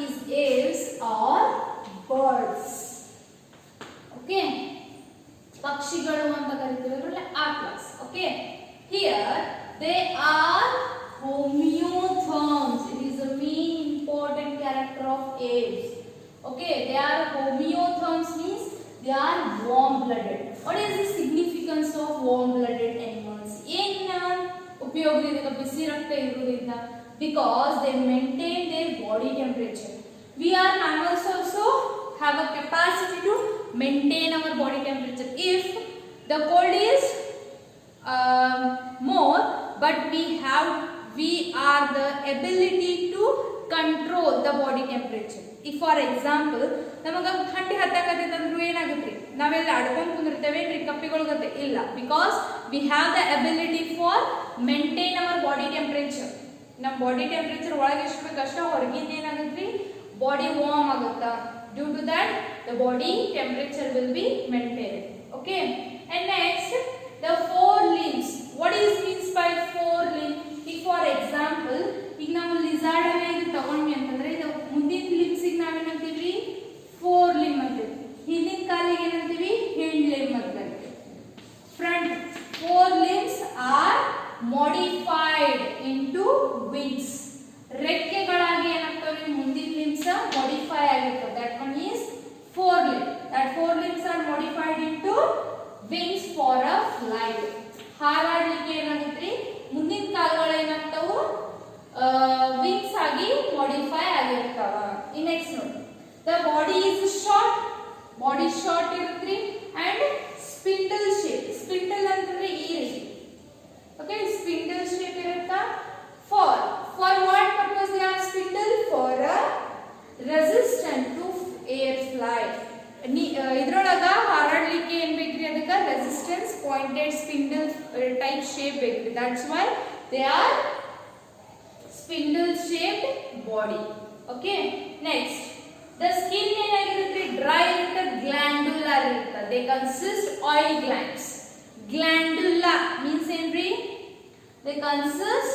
is aves or birds. Okay, ಪಕ್ಷಿಗಳು ಅಂತ ಕರಿತೀವಿ ಅದರಲ್ಲಿ ಆ class. Okay, here they are homeotherms. It is the main important character of aves. Okay, they are homeotherms means they are warm blooded. What is the significance of warm blooded animals? ಏನ ಉಪಯೋಗ ಇದೆ ಬಿಸಿ ರಕ್ತ ಇರುವುದರಿಂದ? Because they maintain their body temperature. We are mammals also have a capacity to maintain our body temperature. If the cold is more, but we are the ability to control the body temperature. If for example ನಮಗ ಥಂಡಿ ಹತ್ತಕತ್ತೈತೆ ಅಂದ್ರೂ ಏನಾಗುತ್ತೆ, ನಾವೆಲ್ಲ ಅಡ್ಕೊಂಡು ಕುಂದಿರ್ತೇವೇನ್ರಿ ಕಪ್ಪಿಗಳಗತ್ತೆ? ಇಲ್ಲ, because we have the ability for maintain our body temperature. ನಮ್ಮ body temperature ಒಳಗೆ ಎಷ್ಟು ಬೇಕು ಅಷ್ಟೇ, ಹೊರಗಿಂದ ಏನಾಗುತ್ತೆ ಬಾಡಿ ವಾರ್ಮ್ ಆಗುತ್ತಾ. Due to that the body temperature will be maintained. Okay, and next the fore limbs. What is means by fore limb? ಈಗ for example ಈಗ ನಾವು ಲಿಸಾರ್ಡ್ ಅನ್ನ ಇದು ತಗೊಂಡ್ವಿ ಅಂತಂದ್ರೆ ಇದು ಮುಂದಿನ ಲಿಂಬ್ಸಿಗೆ ನಾವೇನಂತೀವಿ? ಫೋರ್ ಲಿಂಬ್ ಅಂತೀವಿ. ಹಿಂದಿನ ಕಾಲಿಗೆ ಏನಂತೀವಿ? ಹಿಂಡ್ ಲಿಂಬ್ ಅಂತ ಕರಿತೀವಿ. Front fore limbs are modified into wings. ರೆಕ್ಕೆಗಳಾಗಿ ಏನಾಗ್ತವೆ? ಮುಂದಿನ ಲಿಂಬ್ಸ್ modify ಆಗಿರ್ತವೆ. That one is four limbs. That four limbs are modified into wings for a flight. ಹಾರಾಡಲಿಕ್ಕೆ ಏನಾಗುತ್ತೆ? ಮುಂದಿನ ಕಾಲುಗಳು ಏನಾಗ್ತಾವು? ವಿಂಗ್ಸ್ ಆಗಿ modify ಆಗಿರ್ತಾವ. ನೆಕ್ಸ್ಟ್ ನೋಡಿ, the body is short. Body short ಇರುತ್ತೆ and spindle shape. ಸ್ಪಿಂಡಲ್ ಅಂತಂದ್ರೆ ಈ ರೀತಿ. Okay, spindle shape irutta. For what purpose they are spindle? For a resistant to air flight. ಇದ್ರೊಳಗ ಹಾರಾಡಲಿಕ್ಕೆ ಏನ್ ಬೇಕ್ರಿ? ಅದಕ್ಕೆ resistance pointed spindle type shape ಬೇಕ್ರಿ. That's why they are spindle shaped body. Okay, next the skin ಏನಾಗಿರುತ್ತೆ? Dry ಇರುತ್ತೆ, glandular ಇರುತ್ತೆ. They consist oil glands. Glandula means enry? They consist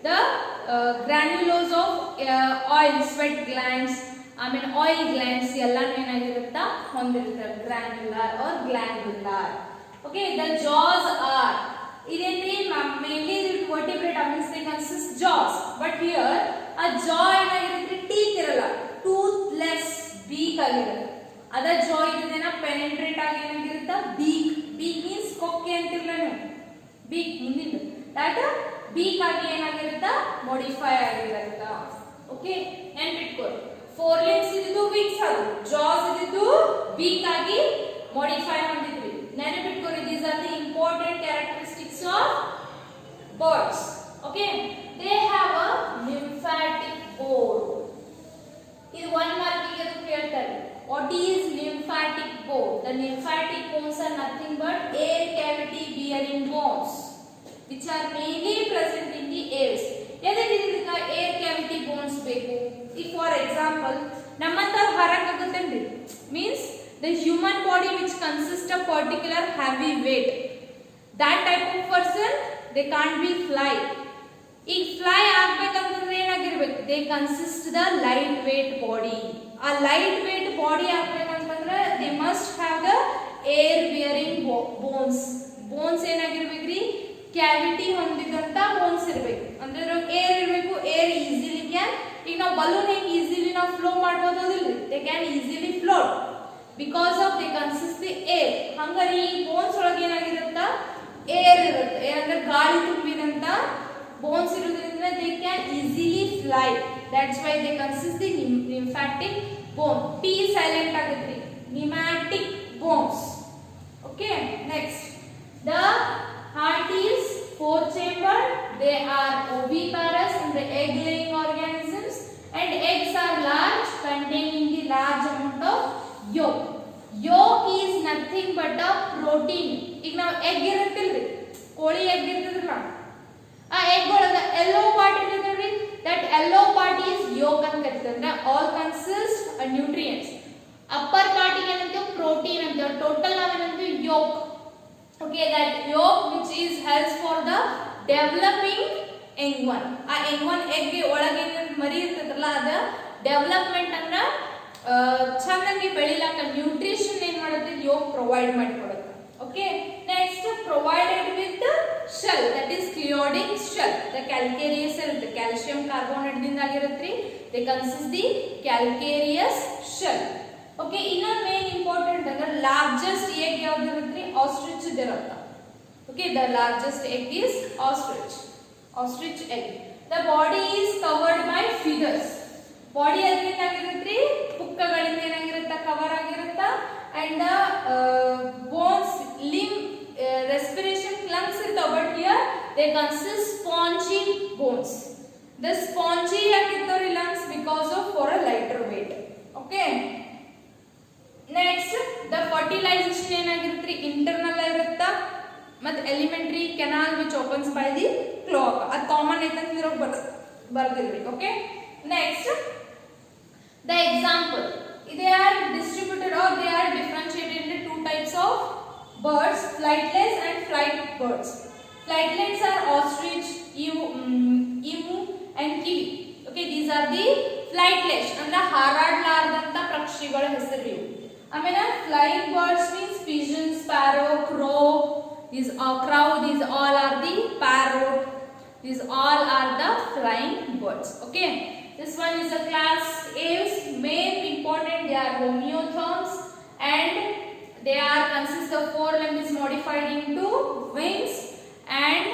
the granules of oil, sweat glands, oil glands ಎಲ್ಲಾನು ಏನಾಗಿರುತ್ತಾ ಹೊಂದಿರುತ್ತಾರೆ, granular or glandular. Okay, the jaws are ಇದೇನ್ರಿ mainly vertebrate means they consist jaws, but here a jaw ಏನಾಗಿರುತ್ತೆ? teeth ಇರಲ್ಲ, toothless beak ಆಗಿರುತ್ತೆ. ಅದ jaw ಇದನ್ನ penetrate ಆಗಿ ಏನಾಗಿರುತ್ತಾ? beak. beak means ಕೊಕ್ಕೆ ಅಂತಿರಲ್ಲ ನೀವು, beak ಮುಂದಿನ that beak ಆಗಿ ಏನಾಗಿರುತ್ತಾ? modify ಆಗಿರುತ್ತಾ. ಓಕೆ, ನೆನಪಿಟ್ಕೊಳ್ಳಿ, four limbs ಇದ್ದು wings ಅದು, jaws ಇದ್ದು beak ಆಗಿ modify ಹೊಂದಿದ್ವಿ. ನೆನಪಿಟ್ಕೊಳ್ಳಿ, these are the important characteristics of birds. Okay, they have a lymphatic bone. ಇದು one mark ಗೆ ಅದು ಕೇಳ್ತಾರೆ. What is lymphatic bone? The lymphatic bones are nothing but air cavity bearing bones which are mainly present in the aves. ಎದಕ್ಕೆ ಇದಕ್ಕೆ air cavity bones ಬೇಕು? If for example ನಮ್ಮಂತ ಹೊರಗಾಗುತ್ತೇನ್ರಿ, means the human body which consists of particular heavy weight, that type of person they can't be fly. ಈಗ fly ಆಗ್ಬೇಕಂತಂದ್ರೆ ಏನಾಗಿರ್ಬೇಕು? They consist the light weight body. ಆ light weight body ಆಗ್ಬೇಕಂತಂದ್ರೆ they must have the air bearing bones. Bones ಏನಾಗಿರ್ಬೇಕ್ರಿ? Cavity ಹೊಂದಿದಂತ bones ಇರ್ಬೇಕು. ಅಂದ್ರೆ air ಇರಬೇಕು, ಏರ್ ಈಸಿಲಿ ಕ್ಯಾನ್. ಈಗ ನಾವು ಬಲೂನ್ ಹೆಂಗ್ ಈಸಿಲಿ ನಾವು ಫ್ಲೋ ಮಾಡ್ಬೋದಿಲ್ರಿ? They can easily float because of they consist the air. ಹಂಗಾರೆ ಈ ಬೋನ್ಸ್ ಒಳಗೆ ಏನಾಗಿರುತ್ತ? ಏರ್ ಇರುತ್ತೆ. ಏನಂದ್ರೆ ಗಾಳಿ ತುಂಬಿದಂತ bones ಇರುವುದರಿಂದ they can easily fly. That's why they consist the lymphatic bone. T silent ಆಗುತ್ತೆ, pneumatic bones. Okay, next the heart is four chambered. They are oviparous and the egg laying organisms, and eggs are large, containing the large amount of yolk. Yolk is nothing but a protein. ಈಗ ನಾವು egg ಇರುತ್ತಿಲ್ರಿ, ಕೋಳಿ egg ಇರ್ತದಲ್ಲ, ಆ egg ಒಳಗ yellow part ಇರುತ್ತೆ ನೋಡಿ, that yellow part is yolk ಅಂತ ಕರೀತಾರೆ. All consist nutrients. Upper part ಗೆ ಏನಂತೀವಿ? ಪ್ರೋಟೀನ್ ಅಂತ. ಟೋಟಲ್ ನಾವೇನಂತೀವಿ? Yolk. Okay, that yolk which is helps for the developing young one. ಆ ಯಂಗ್ ಒನ್ ಎಗ್ ಒಳಗೆ ಮರಿ ಇರ್ತದಲ್ಲ, ಅದ ಡೆವಲಪ್ಮೆಂಟ್ ಅಂದ್ರ ಚೆನ್ನಾಗಿ ಬೆಳಿಲಾಕ ನ್ಯೂಟ್ರಿಷನ್ ಏನ್ ಮಾಡುತ್ತೆ ಯೋಗ್ ಪ್ರೊವೈಡ್ ಮಾಡಿಕೊಡುತ್ತೆ. Okay, next provided with shell, that is cleodic shell. The calcareous shell, the calcium carbonate ದಿಂದ ಆಗಿರುತ್ತೆ. They consist the calcareous shell. Okay, inner main important ಅಂದ್ರೆ largest egg ಯಾವ್ದು ಇರುತ್ತೆ? Ostrich ಇರುತ್ತೆ. Okay, the largest egg is ostrich egg. The body is covered by feathers. Body ಅಲ್ಲಿ ಏನಾಗಿರುತ್ತೆ? ಪುಕ್ಕಗಳಿಂದ ಏನಾಗಿರುತ್ತೆ? Cover ಆಗಿರುತ್ತೆ. And the bones, limb, respiration, lungs irtav, but here they consist spongy bones. The spongy ಆಗಿರ್ತಾವ್ರಿ lungs because of for a lighter weight. Okay, next the fertilization ಏನಾಗಿರುತ್ತೆ? internal ಇರುತ್ತಾ ಮತ್ತೆ elementary canal which opens by the cloaca. ಅದು common ಐತೆ ಅಂತ ಇರೋಕೆ ಬರ್ದಿರ್ರಿ. Okay, next the example, they are distributed or they are differentiated into two types of birds, flightless and flight birds. Flightless are ostrich, emu and kiwi. Okay, these are the flightless ಅಂದ್ರೆ ಹಾರಾಡಲಾರದಂತ ಪಕ್ಷಿಗಳ ಹೆಸರು ಇವು. ಆಮೇಲೆ flying birds means pigeon, sparrow, crow. These all are the parrot. These all are the flying birds. Okay, this one is a class Aves. Main important, they are homeotherms and they are consist of 4 limbs modified into wings, and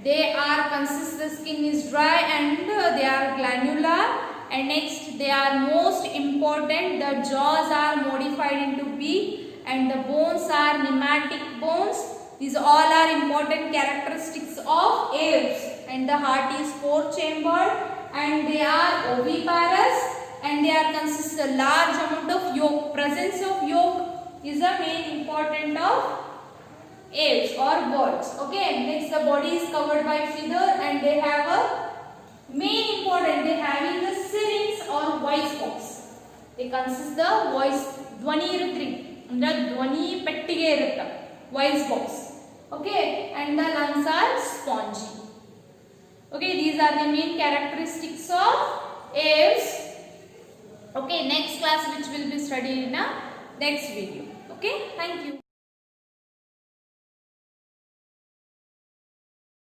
they are consist the skin is dry and they are glandular, and next they are most important, the jaws are modified into beak and the bones are pneumatic bones. These all are important characteristics of Aves. And the heart is 4-chambered and they are oviparous and they are consist a large amount of yolk. Presence of yolk is a main important of Aves or birds. Okay, next the body is covered by feather and they have a main important, they having the syrinx or voice box. They consist the voice ಧ್ವನಿ ಇರುತ್ತೆ ಅಂದ್ರೆ ಧ್ವನಿ ಪೆಟ್ಟಿಗೆ ಇರುತ್ತೆ voice box. Okay, and the lungs are spongy. Okay, these are the main characteristics of Aves. Okay, next class which will be studied in a next video. Okay, thank you.